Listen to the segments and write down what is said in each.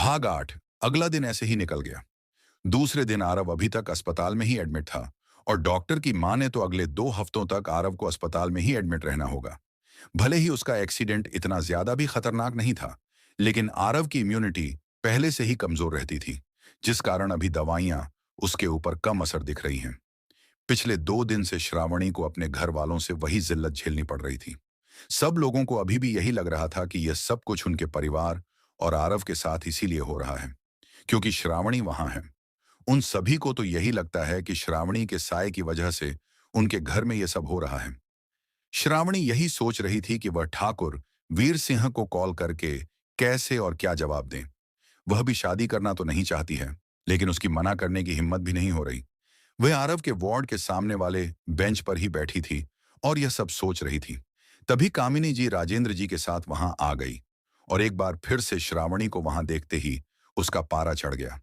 भाग 8। अगला दिन ऐसे ही निकल गया। दूसरे दिन आरव अभी तक अस्पताल में ही एडमिट था और डॉक्टर की माने तो अगले 2 हफ्तों तक आरव को अस्पताल में ही एडमिट रहना होगा। भले ही उसका एक्सीडेंट इतना ज्यादा भी खतरनाक नहीं था, लेकिन आरव की इम्यूनिटी पहले से ही कमजोर रहती थी, जिस कारण अभी दवाइयां उसके ऊपर कम असर दिख रही हैं। पिछले 2 दिन से श्रावणी को अपने घर वालों से वही जिल्लत झेलनी पड़ रही थी। सब लोगों को अभी भी यही लग रहा था कि यह सब कुछ उनके परिवार और आरव के साथ इसीलिए हो रहा है क्योंकि श्रावणी वहां है। उन सभी को तो यही लगता है कि श्रावणी के साय की वजह से उनके घर में यह सब हो रहा है। श्रावणी यही सोच रही थी कि वह ठाकुर वीर सिंह को कॉल करके कैसे और क्या जवाब दें। वह भी शादी करना तो नहीं चाहती है, लेकिन उसकी मना करने की हिम्मत भी नहीं हो रही। वह आरव के वार्ड के सामने वाले बेंच पर ही बैठी थी और यह सब सोच रही थी। तभी कामिनी जी राजेंद्र जी के साथ वहां आ गई और एक बार फिर से श्रावणी को वहां देखते ही उसका पारा चढ़ गया।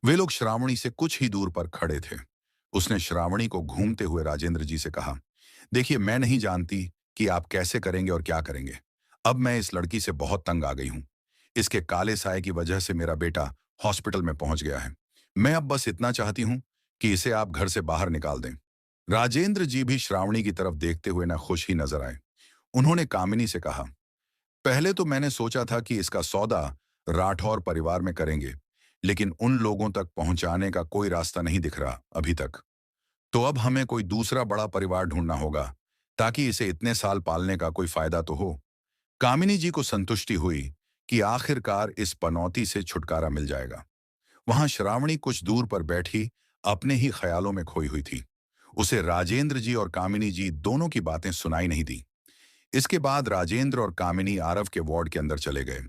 वे लोग श्रावणी से कुछ ही दूर पर खड़े थे। उसने श्रावणी को घूमते हुए राजेंद्र जी से कहा, देखिए, मैं नहीं जानती कि आप कैसे करेंगे और क्या करेंगे। अब मैं इस लड़की से बहुत तंग आ गई हूं। इसके काले साए की वजह से मेरा बेटा हॉस्पिटल में पहुंच गया है। मैं अब बस इतना चाहती हूं कि इसे आप घर से बाहर निकाल दें। राजेंद्र जी भी श्रावणी की तरफ देखते हुए न खुश ही नजर आए। उन्होंने कामिनी से कहा, पहले तो मैंने सोचा था कि इसका सौदा राठौर परिवार में करेंगे, लेकिन उन लोगों तक पहुंचाने का कोई रास्ता नहीं दिख रहा अभी तक। तो अब हमें कोई दूसरा बड़ा परिवार ढूंढना होगा ताकि इसे इतने साल पालने का कोई फायदा तो हो। कामिनी जी को संतुष्टि हुई कि आखिरकार इस पनौती से छुटकारा मिल जाएगा। वहां श्रावणी कुछ दूर पर बैठी अपने ही ख्यालों में खोई हुई थी। उसे राजेंद्र जी और कामिनी जी दोनों की बातें सुनाई नहीं दी। इसके बाद राजेंद्र और कामिनी आरव के वार्ड के अंदर चले गए।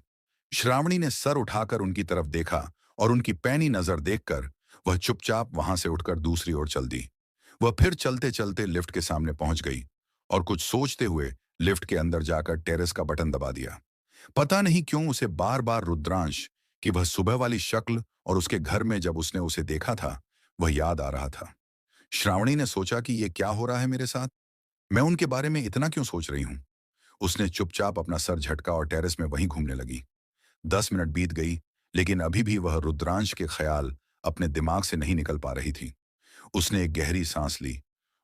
श्रावणी ने सर उठाकर उनकी तरफ देखा और उनकी पैनी नजर देखकर वह चुपचाप वहां से उठकर दूसरी ओर चल दी। वह फिर चलते चलते लिफ्ट के सामने पहुंच गई और कुछ सोचते हुए लिफ्ट के अंदर जाकर टेरेस का बटन दबा दिया। पता नहीं क्यों उसे बार बार रुद्रांश की वह सुबह वाली शक्ल और उसके घर में जब उसने उसे देखा था, वह याद आ रहा था। श्रावणी ने सोचा कि यह क्या हो रहा है मेरे साथ। मैं उनके बारे में इतना क्यों सोच रही हूं। उसने चुपचाप अपना सर झटका और टेरेस में वहीं घूमने लगी। 10 मिनट बीत गई, लेकिन अभी भी वह रुद्रांश के ख्याल अपने दिमाग से नहीं निकल पा रही थी। उसने एक गहरी सांस ली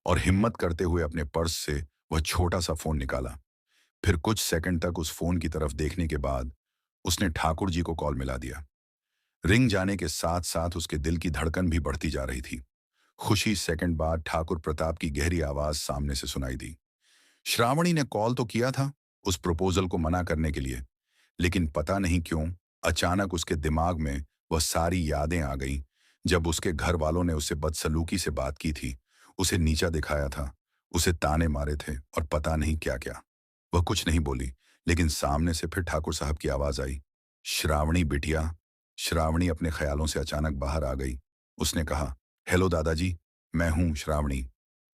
और हिम्मत करते हुए अपने पर्स से वह छोटा सा फोन निकाला। फिर कुछ सेकंड तक उस फोन की तरफ देखने के बाद उसने ठाकुर जी को कॉल मिला दिया। रिंग जाने के साथ साथ उसके दिल की धड़कन भी बढ़ती जा रही थी। खुशी सेकंड बाद ठाकुर प्रताप की गहरी आवाज सामने से सुनाई दी। श्रावणी ने कॉल तो किया था उस प्रपोजल को मना करने के लिए, लेकिन पता नहीं क्यों अचानक उसके दिमाग में वह सारी यादें आ गईं जब उसके घर वालों ने उससे बदसलूकी से बात की थी, उसे नीचा दिखाया था, उसे ताने मारे थे और पता नहीं क्या क्या। वह कुछ नहीं बोली, लेकिन सामने से फिर ठाकुर साहब की आवाज आई, श्रावणी बिटिया। श्रावणी अपने ख्यालों से अचानक बाहर आ गई। उसने कहा, हेलो दादाजी, मैं हूं श्रावणी।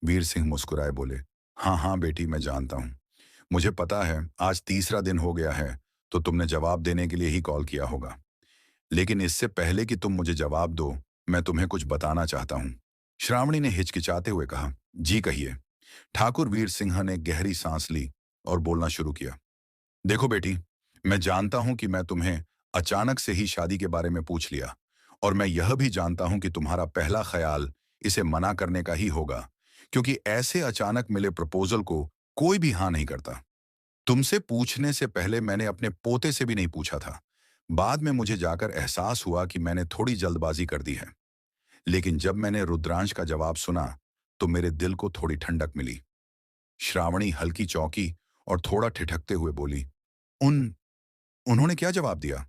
वीर सिंह मुस्कुराए बोले, हाँ हाँ बेटी, मैं जानता हूं। मुझे पता है आज तीसरा दिन हो गया है, तो तुमने जवाब देने के लिए ही कॉल किया होगा। लेकिन इससे पहले कि तुम मुझे जवाब दो, मैं तुम्हें कुछ बताना चाहता हूं। श्रावणी ने हिचकिचाते हुए कहा, जी कहिए। ठाकुर वीर सिंह ने गहरी सांस ली और बोलना शुरू किया, देखो बेटी, मैं जानता हूं कि मैं तुम्हें अचानक से ही शादी के बारे में पूछ लिया, और मैं यह भी जानता हूं कि तुम्हारा पहला ख्याल इसे मना करने का ही होगा, क्योंकि ऐसे अचानक मिले प्रपोजल को कोई भी हाँ नहीं करता। तुमसे पूछने से पहले मैंने अपने पोते से भी नहीं पूछा था। बाद में मुझे जाकर एहसास हुआ कि मैंने थोड़ी जल्दबाजी कर दी है। लेकिन जब मैंने रुद्रांश का जवाब सुना तो मेरे दिल को थोड़ी ठंडक मिली। श्रावणी हल्की चौंकी और थोड़ा ठिठकते हुए बोली, उन उन्होंने क्या जवाब दिया?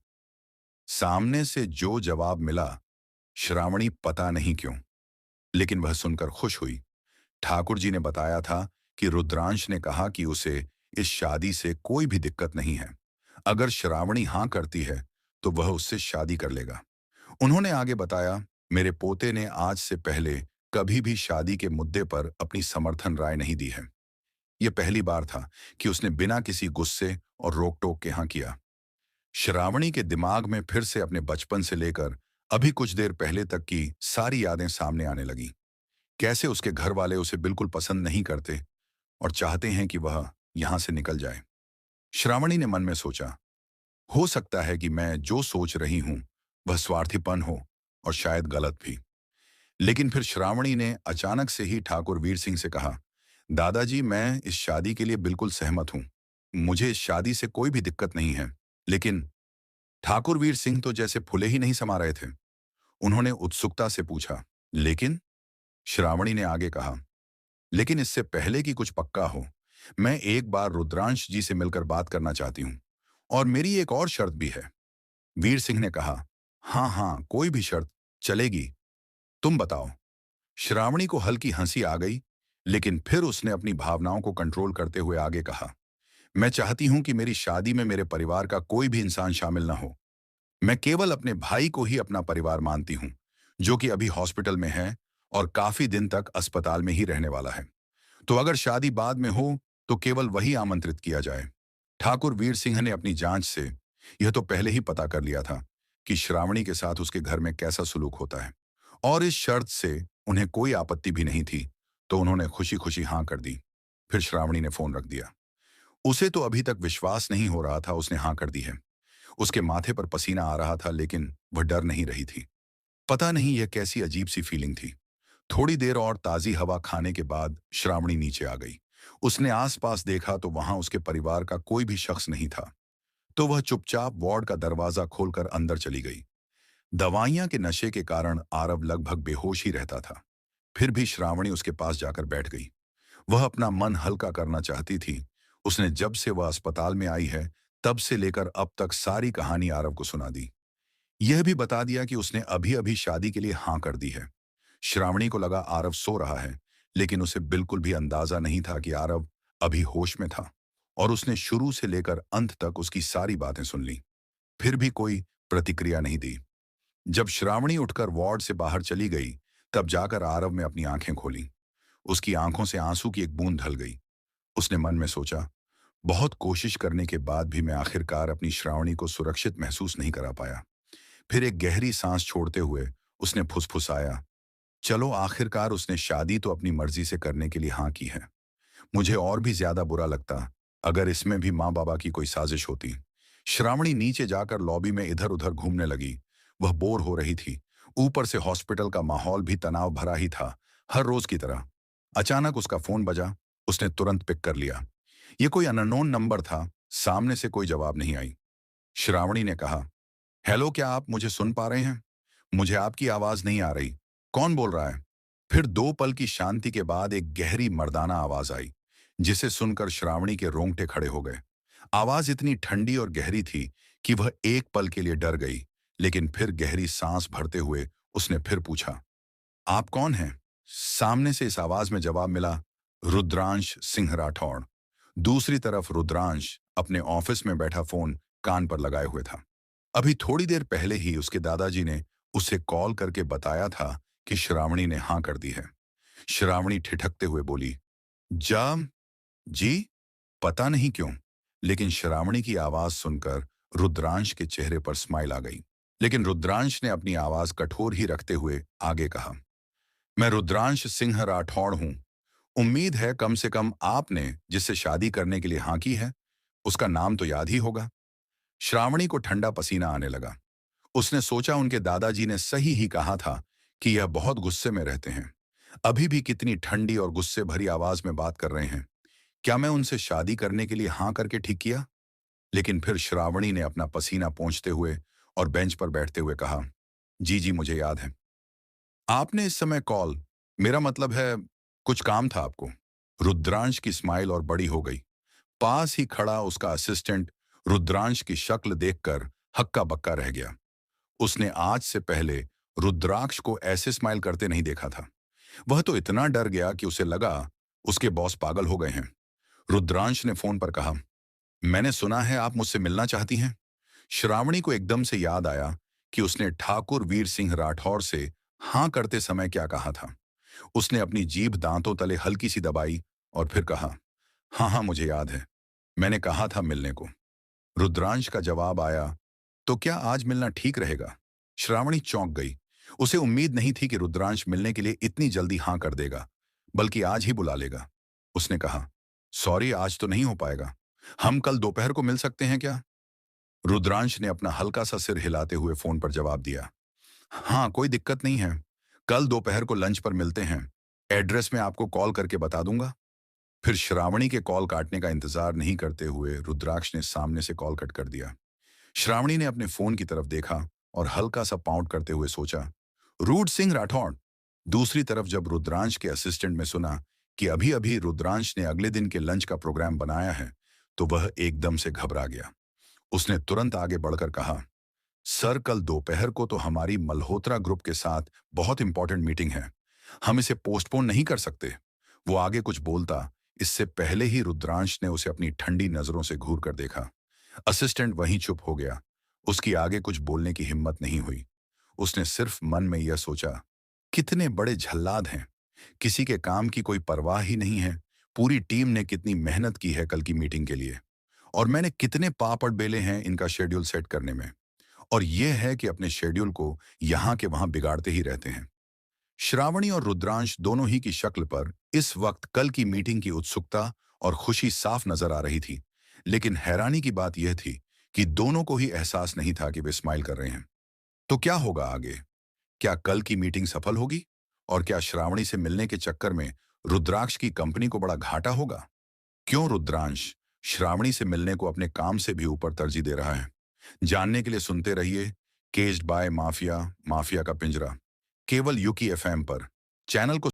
सामने से जो जवाब मिला, श्रावणी पता नहीं क्यों, लेकिन वह सुनकर खुश हुई। ठाकुर जी ने बताया था कि रुद्रांश ने कहा कि उसे इस शादी से कोई भी दिक्कत नहीं है। अगर श्रावणी हाँ करती है तो वह उससे शादी कर लेगा। उन्होंने आगे बताया, मेरे पोते ने आज से पहले कभी भी शादी के मुद्दे पर अपनी समर्थन राय नहीं दी है। यह पहली बार था कि उसने बिना किसी गुस्से और रोक टोक के हाँ किया। श्रावणी के दिमाग में फिर से अपने बचपन से लेकर अभी कुछ देर पहले तक की सारी यादें सामने आने लगी। कैसे उसके घर वाले उसे बिल्कुल पसंद नहीं करते और चाहते हैं कि वह यहां से निकल जाए। श्रावणी ने मन में सोचा, हो सकता है कि मैं जो सोच रही हूं वह स्वार्थीपन हो और शायद गलत भी। लेकिन फिर श्रावणी ने अचानक से ही ठाकुर वीर सिंह से कहा, दादाजी मैं इस शादी के लिए बिल्कुल सहमत हूं। मुझे इस शादी से कोई भी दिक्कत नहीं है। लेकिन ठाकुर वीर सिंह तो जैसे फुले ही नहीं समा रहे थे। उन्होंने उत्सुकता से पूछा, लेकिन? श्रावणी ने आगे कहा, लेकिन इससे पहले कि कुछ पक्का हो, मैं एक बार रुद्रांश जी से मिलकर बात करना चाहती हूँ। और मेरी एक और शर्त भी है। वीर सिंह ने कहा, हाँ हाँ, कोई भी शर्त चलेगी। तुम बताओ। श्रावणी को हल्की हंसी आ गई, लेकिन फिर उसने अपनी भावनाओं को कंट्रोल करते हुए आगे कहा, मैं चाहती हूं कि मेरी शादी में मेरे परिवार का कोई भी इंसान शामिल ना हो। मैं केवल अपने भाई को ही अपना परिवार मानती हूं, जो कि अभी हॉस्पिटल में है और काफी दिन तक अस्पताल में ही रहने वाला है। तो अगर शादी बाद में हो तो केवल वही आमंत्रित किया जाए। ठाकुर वीर सिंह ने अपनी जांच से यह तो पहले ही पता कर लिया था कि श्रावणी के साथ उसके घर में कैसा सुलूक होता है, और इस शर्त से उन्हें कोई आपत्ति भी नहीं थी। तो उन्होंने खुशी खुशी हाँ कर दी। फिर श्रावणी ने फोन रख दिया। उसे तो अभी तक विश्वास नहीं हो रहा था उसने हाँ कर दी है। उसके माथे पर पसीना आ रहा था, लेकिन वह डर नहीं रही थी। पता नहीं यह कैसी अजीब सी फीलिंग थी। थोड़ी देर और ताजी हवा खाने के बाद श्रावणी नीचे आ गई। उसने आसपास देखा तो वहां उसके परिवार का कोई भी शख्स नहीं था। तो वह चुपचाप वार्ड का दरवाजा खोलकर अंदर चली गई। दवाइयां के नशे के कारण आरव लगभग बेहोश ही रहता था। फिर भी श्रावणी उसके पास जाकर बैठ गई। वह अपना मन हल्का करना चाहती थी। उसने जब से वह अस्पताल में आई है तब से लेकर अब तक सारी कहानी आरव को सुना दी। यह भी बता दिया कि उसने अभी अभी शादी के लिए हाँ कर दी है। श्रावणी को लगा आरव सो रहा है, लेकिन उसे बिल्कुल भी अंदाजा नहीं था कि आरव अभी होश में था। और उसने शुरू से लेकर अंत तक उसकी सारी बातें सुन ली। फिर भी कोई प्रतिक्रिया नहीं दी। जब श्रावणी उठकर वार्ड से बाहर चली गई, तब जाकर आरव ने अपनी आंखें खोली। उसकी आंखों से आंसू की एक बूंद ढल गई। उसने मन में सोचा, बहुत कोशिश करने के बाद भी मैं आखिरकार अपनी श्रावणी को सुरक्षित महसूस नहीं करा पाया। फिर एक गहरी सांस छोड़ते हुए उसने फुसफुसाया, चलो आखिरकार उसने शादी तो अपनी मर्जी से करने के लिए हाँ की है। मुझे और भी ज्यादा बुरा लगता अगर इसमें भी माँ बाबा की कोई साजिश होती। श्रावणी नीचे जाकर लॉबी में इधर उधर घूमने लगी। वह बोर हो रही थी। ऊपर से हॉस्पिटल का माहौल भी तनाव भरा ही था, हर रोज की तरह। अचानक उसका फोन बजा। उसने तुरंत पिक कर लिया। ये कोई अननोन नंबर था। सामने से कोई जवाब नहीं आई। श्रावणी ने कहा, हेलो, क्या आप मुझे सुन पा रहे हैं? मुझे आपकी आवाज नहीं आ रही। कौन बोल रहा है? फिर 2 पल की शांति के बाद एक गहरी मर्दाना आवाज आई, जिसे सुनकर श्रावणी के रोंगटे खड़े हो गए। आवाज इतनी ठंडी और गहरी थी कि वह एक पल के लिए डर गई। लेकिन फिर गहरी सांस भरते हुए उसने फिर पूछा, आप कौन हैं? सामने से इस आवाज में जवाब मिला, रुद्रांश सिंह राठौड़। दूसरी तरफ रुद्रांश अपने ऑफिस में बैठा फोन कान पर लगाए हुए था। अभी थोड़ी देर पहले ही उसके दादाजी ने उसे कॉल करके बताया था कि श्रावणी ने हाँ कर दी है। श्रावणी ठिठकते हुए बोली, जा जी। पता नहीं क्यों, लेकिन श्रावणी की आवाज सुनकर रुद्रांश के चेहरे पर स्माइल आ गई। लेकिन रुद्रांश ने अपनी आवाज कठोर ही रखते हुए आगे कहा, मैं रुद्रांश सिंह राठौड़ हूं। उम्मीद है कम से कम आपने जिससे शादी करने के लिए हाँ की है, उसका नाम तो याद ही होगा। श्रावणी को ठंडा पसीना आने लगा। उसने सोचा उनके दादाजी ने सही ही कहा था कि यह बहुत गुस्से में रहते हैं। अभी भी कितनी ठंडी और गुस्से भरी आवाज में बात कर रहे हैं। क्या मैं उनसे शादी करने के लिए हाँ करके ठीक किया? लेकिन फिर श्रावणी ने अपना पसीना पोंछते हुए और बेंच पर बैठते हुए कहा, जी जी, मुझे याद है। आपने इस समय कॉल, मेरा मतलब है कुछ काम था आपको। रुद्रांश की स्माइल और बड़ी हो गई। पास ही खड़ा उसका असिस्टेंट रुद्रांश की शक्ल देखकर हक्का बक्का रह गया। उसने आज से पहले रुद्राक्ष को ऐसे स्माइल करते नहीं देखा था। वह तो इतना डर गया कि उसे लगा उसके बॉस पागल हो गए हैं। रुद्रांश ने फोन पर कहा, मैंने सुना है आप मुझसे मिलना चाहती हैं। श्रावणी को एकदम से याद आया कि उसने ठाकुर वीर सिंह राठौर से हाँ करते समय क्या कहा था। उसने अपनी जीभ दांतों तले हल्की सी दबाई और फिर कहा, हाँ हाँ, मुझे याद है, मैंने कहा था मिलने को। रुद्रांश का जवाब आया, तो क्या आज मिलना ठीक रहेगा? श्रावणी चौंक गई। उसे उम्मीद नहीं थी कि रुद्रांश मिलने के लिए इतनी जल्दी हाँ कर देगा, बल्कि आज ही बुला लेगा। उसने कहा, सॉरी, आज तो नहीं हो पाएगा। हम कल दोपहर को मिल सकते हैं क्या? रुद्रांश ने अपना हल्का सा सिर हिलाते हुए फोन पर जवाब दिया। हाँ, कोई दिक्कत नहीं है। कल दोपहर को लंच पर मिलते हैं। एड्रेस में आपको कॉल करके बता दूंगा। फिर श्रावणी के कॉल काटने का इंतजार नहीं करते हुए रुद्राक्ष ने सामने से कॉल कट कर दिया। श्रावणी ने अपने फोन की तरफ देखा और हल्का सा पाउंड करते हुए सोचा, रूड सिंह राठौड़। दूसरी तरफ जब रुद्रांश के असिस्टेंट ने सुना कि अभी अभी रुद्रांश ने अगले दिन के लंच का प्रोग्राम बनाया है, तो वह एकदम से घबरा गया। उसने तुरंत आगे बढ़कर कहा, सर कल दोपहर को तो हमारी मल्होत्रा ग्रुप के साथ बहुत इंपॉर्टेंट मीटिंग है। हम इसे पोस्टपोन नहीं कर सकते। वो आगे कुछ बोलता, इससे पहले ही रुद्रांश ने उसे अपनी ठंडी नजरों से घूर कर देखा। असिस्टेंट वहीं चुप हो गया। उसकी आगे कुछ बोलने की हिम्मत नहीं हुई। उसने सिर्फ मन में यह सोचा, कितने बड़े झल्लाद हैं। किसी के काम की कोई परवाह ही नहीं है। पूरी टीम ने कितनी मेहनत की है कल की मीटिंग के लिए, और मैंने कितने पापड़ बेले हैं इनका शेड्यूल सेट करने में। और यह है कि अपने शेड्यूल को यहां के वहां बिगाड़ते ही रहते हैं। श्रावणी और रुद्रांश दोनों ही की शक्ल पर इस वक्त कल की मीटिंग की उत्सुकता और खुशी साफ नजर आ रही थी। लेकिन हैरानी की बात यह थी कि दोनों को ही एहसास नहीं था कि वे स्माइल कर रहे हैं। तो क्या होगा आगे? क्या कल की मीटिंग सफल होगी? और क्या श्रावणी से मिलने के चक्कर में रुद्राक्ष की कंपनी को बड़ा घाटा होगा? क्यों रुद्रांश श्रावणी से मिलने को अपने काम से भी ऊपर तरजीह दे रहा है? जानने के लिए सुनते रहिए केज्ड बाय माफिया, माफिया का पिंजरा, केवल यूकी एफएम पर। चैनल को